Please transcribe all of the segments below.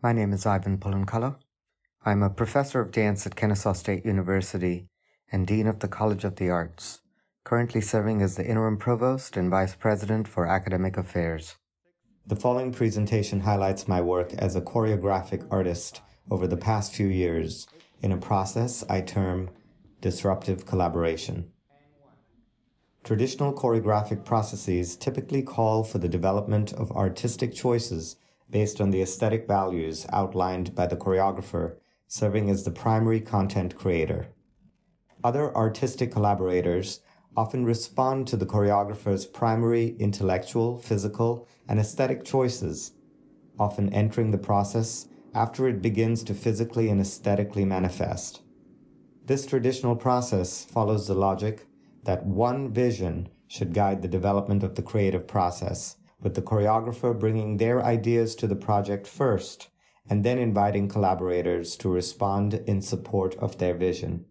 My name is Ivan Pulinkala. I'm a professor of dance at Kennesaw State University and Dean of the College of the Arts, currently serving as the interim provost and vice president for academic affairs. The following presentation highlights my work as a choreographic artist over the past few years in a process I term disruptive collaboration. Traditional choreographic processes typically call for the development of artistic choices based on the aesthetic values outlined by the choreographer, serving as the primary content creator. Other artistic collaborators often respond to the choreographer's primary intellectual, physical, and aesthetic choices, often entering the process after it begins to physically and aesthetically manifest. This traditional process follows the logic that one vision should guide the development of the creative process, with the choreographer bringing their ideas to the project first and then inviting collaborators to respond in support of their vision.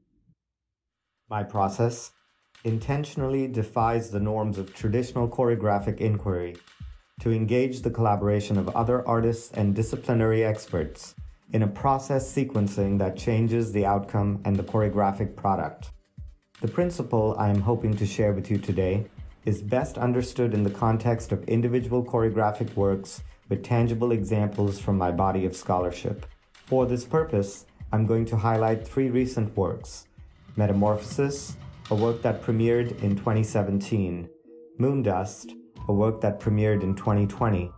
My process intentionally defies the norms of traditional choreographic inquiry to engage the collaboration of other artists and disciplinary experts in a process sequencing that changes the outcome and the choreographic product. The principle I am hoping to share with you today is best understood in the context of individual choreographic works with tangible examples from my body of scholarship. For this purpose, I'm going to highlight 3 recent works: Metamorphosis, a work that premiered in 2017, Moondust, a work that premiered in 2020,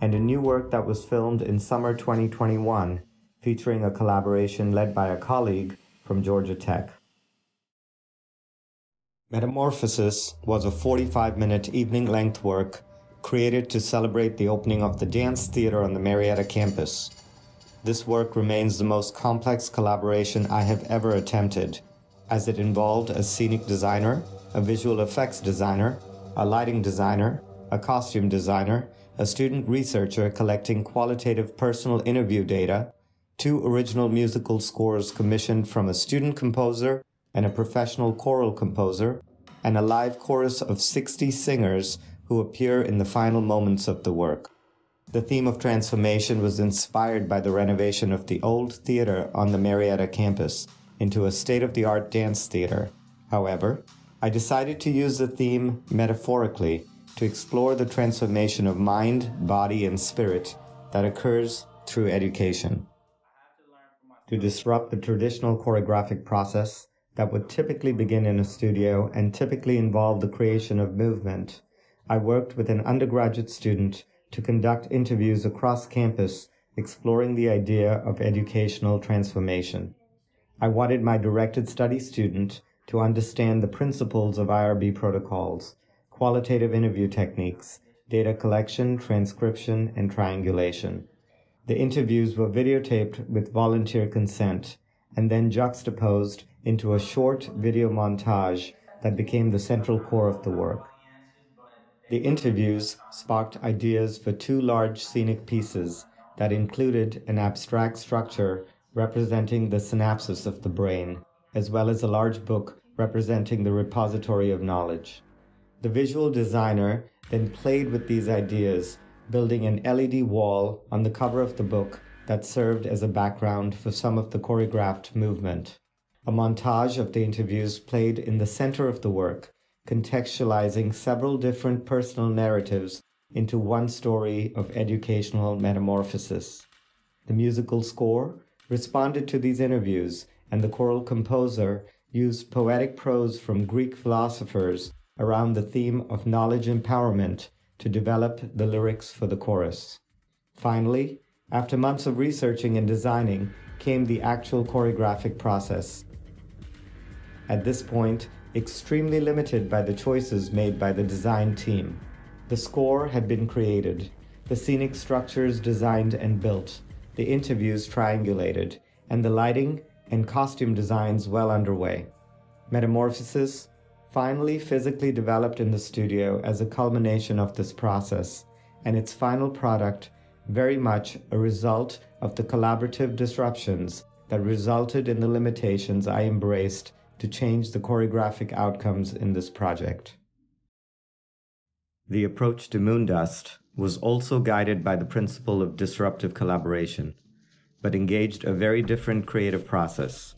and a new work that was filmed in summer 2021, featuring a collaboration led by a colleague from Georgia Tech. Metamorphosis was a 45-minute evening-length work created to celebrate the opening of the dance theater on the Marietta campus. This work remains the most complex collaboration I have ever attempted, as it involved a scenic designer, a visual effects designer, a lighting designer, a costume designer, a student researcher collecting qualitative personal interview data, 2 original musical scores commissioned from a student composer and a professional choral composer, and a live chorus of 60 singers who appear in the final moments of the work. The theme of transformation was inspired by the renovation of the old theater on the Marietta campus into a state-of-the-art dance theater. However, I decided to use the theme metaphorically to explore the transformation of mind, body, and spirit that occurs through education. To disrupt the traditional choreographic process that would typically begin in a studio and typically involve the creation of movement, I worked with an undergraduate student to conduct interviews across campus exploring the idea of educational transformation. I wanted my directed study student to understand the principles of IRB protocols, qualitative interview techniques, data collection, transcription, and triangulation. The interviews were videotaped with volunteer consent and then juxtaposed into a short video montage that became the central core of the work. The interviews sparked ideas for 2 large scenic pieces that included an abstract structure representing the synapses of the brain, as well as a large book representing the repository of knowledge. The visual designer then played with these ideas, building an LED wall on the cover of the book that served as a background for some of the choreographed movement. A montage of the interviews played in the center of the work, contextualizing several different personal narratives into one story of educational metamorphosis. The musical score responded to these interviews, and the choral composer used poetic prose from Greek philosophers around the theme of knowledge empowerment to develop the lyrics for the chorus. Finally, after months of researching and designing, came the actual choreographic process. At this point, extremely limited by the choices made by the design team. The score had been created, the scenic structures designed and built, the interviews triangulated, and the lighting and costume designs well underway. Metamorphosis finally physically developed in the studio as a culmination of this process, and its final product very much a result of the collaborative disruptions that resulted in the limitations I embraced to change the choreographic outcomes in this project. The approach to Moondust was also guided by the principle of disruptive collaboration. but engaged a very different creative process.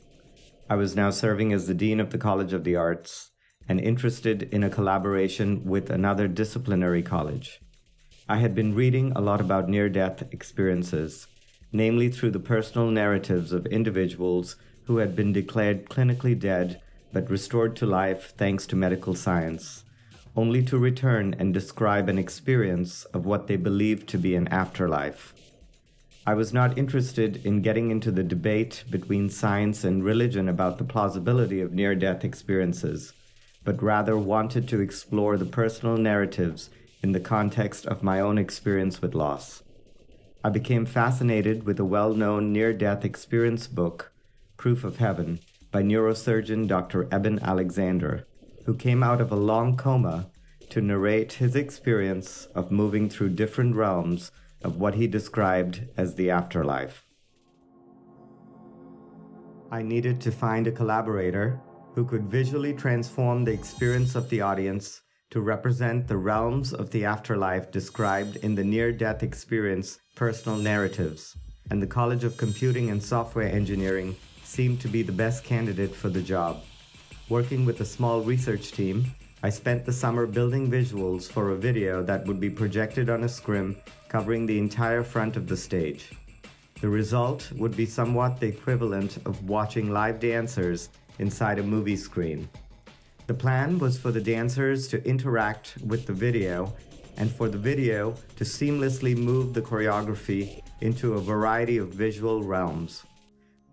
I was now serving as the Dean of the College of the Arts and interested in a collaboration with another disciplinary college. I had been reading a lot about near-death experiences, namely through the personal narratives of individuals who had been declared clinically dead but restored to life thanks to medical science, only to return and describe an experience of what they believed to be an afterlife. I was not interested in getting into the debate between science and religion about the plausibility of near-death experiences, but rather wanted to explore the personal narratives in the context of my own experience with loss. I became fascinated with a well-known near-death experience book, Proof of Heaven, by neurosurgeon Dr. Eben Alexander, who came out of a long coma to narrate his experience of moving through different realms of what he described as the afterlife. I needed to find a collaborator who could visually transform the experience of the audience to represent the realms of the afterlife described in the near-death experience personal narratives, and the College of Computing and Software Engineering seemed to be the best candidate for the job. Working with a small research team, I spent the summer building visuals for a video that would be projected on a scrim covering the entire front of the stage. The result would be somewhat the equivalent of watching live dancers inside a movie screen. The plan was for the dancers to interact with the video and for the video to seamlessly move the choreography into a variety of visual realms.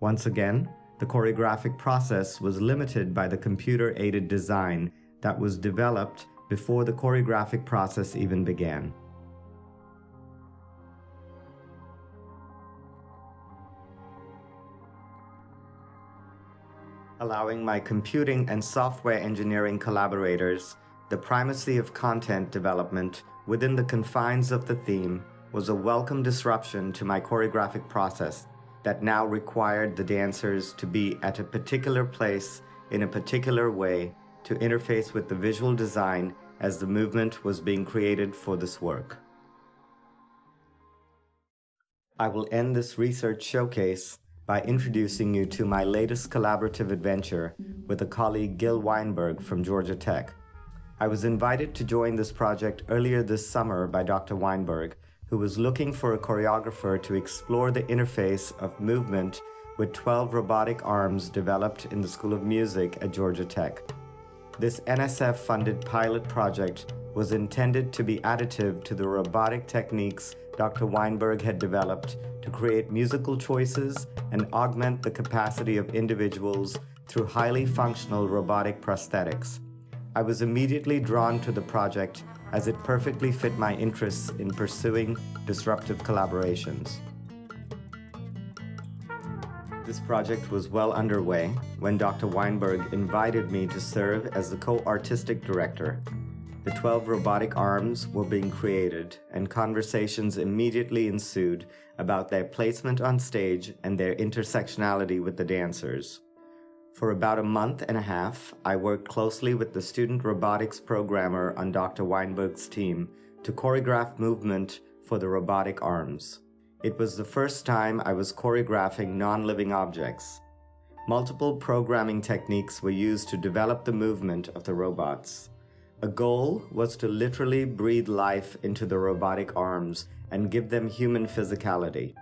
Once again, the choreographic process was limited by the computer-aided design that was developed before the choreographic process even began. Allowing my computing and software engineering collaborators the primacy of content development within the confines of the theme was a welcome disruption to my choreographic process that now required the dancers to be at a particular place in a particular way to interface with the visual design as the movement was being created for this work. I will end this research showcase by introducing you to my latest collaborative adventure with a colleague, Gil Weinberg from Georgia Tech. I was invited to join this project earlier this summer by Dr. Weinberg, who was looking for a choreographer to explore the interface of movement with 12 robotic arms developed in the School of Music at Georgia Tech. This NSF-funded pilot project was intended to be additive to the robotic techniques Dr. Weinberg had developed to create musical choices and augment the capacity of individuals through highly functional robotic prosthetics. I was immediately drawn to the project as it perfectly fit my interests in pursuing disruptive collaborations. This project was well underway when Dr. Weinberg invited me to serve as the co-artistic director. The 12 robotic arms were being created, and conversations immediately ensued about their placement on stage and their intersectionality with the dancers. For about a month and a half, I worked closely with the student robotics programmer on Dr. Weinberg's team to choreograph movement for the robotic arms. It was the first time I was choreographing non-living objects. Multiple programming techniques were used to develop the movement of the robots. A goal was to literally breathe life into the robotic arms and give them human physicality.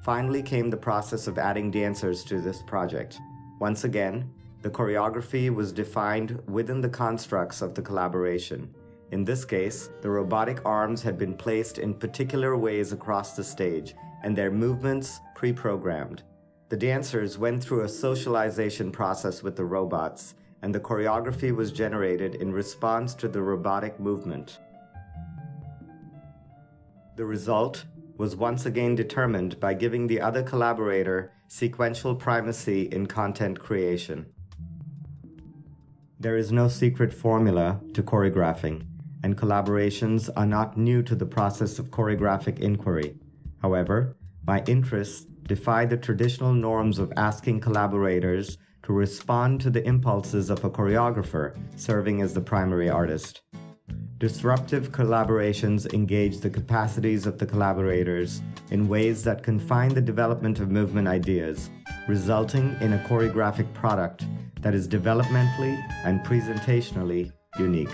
Finally came the process of adding dancers to this project. Once again, the choreography was defined within the constructs of the collaboration. In this case, the robotic arms had been placed in particular ways across the stage and their movements pre-programmed. The dancers went through a socialization process with the robots, and the choreography was generated in response to the robotic movement. The result was once again determined by giving the other collaborator sequential primacy in content creation. There is no secret formula to choreographing, and collaborations are not new to the process of choreographic inquiry. However, my interests defy the traditional norms of asking collaborators to respond to the impulses of a choreographer serving as the primary artist. Disruptive collaborations engage the capacities of the collaborators in ways that confine the development of movement ideas, resulting in a choreographic product that is developmentally and presentationally unique.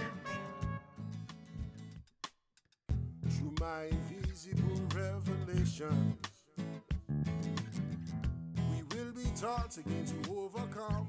Through my invisible revelations, we will be taught again to overcome.